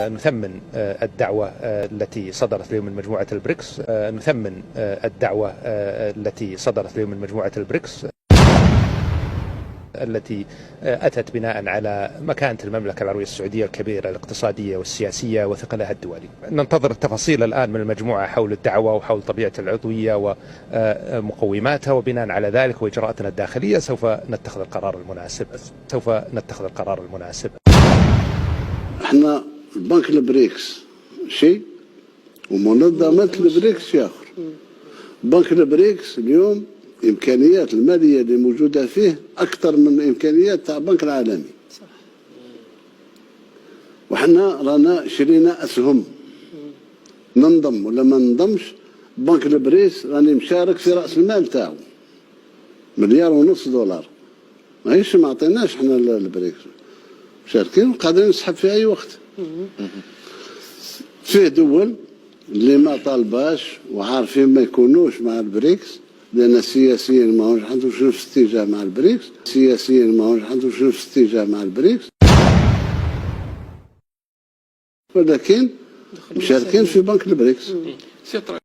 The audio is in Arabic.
نثمن الدعوة التي صدرت اليوم من مجموعة البريكس نثمن الدعوة التي صدرت اليوم من مجموعة البريكس التي أتت بناء على مكانة المملكة العربية السعودية الكبيرة الاقتصادية والسياسية وثقلها الدولي. ننتظر التفاصيل الآن من المجموعة حول الدعوة وحول طبيعة العضوية ومقوماتها، وبناء على ذلك وإجراءاتنا الداخلية سوف نتخذ القرار المناسب. احنا البنك البريكس شيء ومنظمة البريكس شيء آخر. بنك البريكس اليوم إمكانيات المالية اللي موجودة فيه أكثر من إمكانيات تاع البنك العالمي. وحنا رانا شرينا أسهم، ننضم ولا ما ننضمش بنك البريكس راني مشارك في رأس المال تاعو $1.5 مليار. ماهيش ما عطيناش حنا البريكس، مشاركين وقادرين نسحب في أي وقت. فيه دول اللي ما طالباش وعارفين ما يكونوش مع البريكس، لأن سياسيا ما هوش عندوش نفس الاتجاه مع البريكس، ولكن مشاركين في بنك البريكس.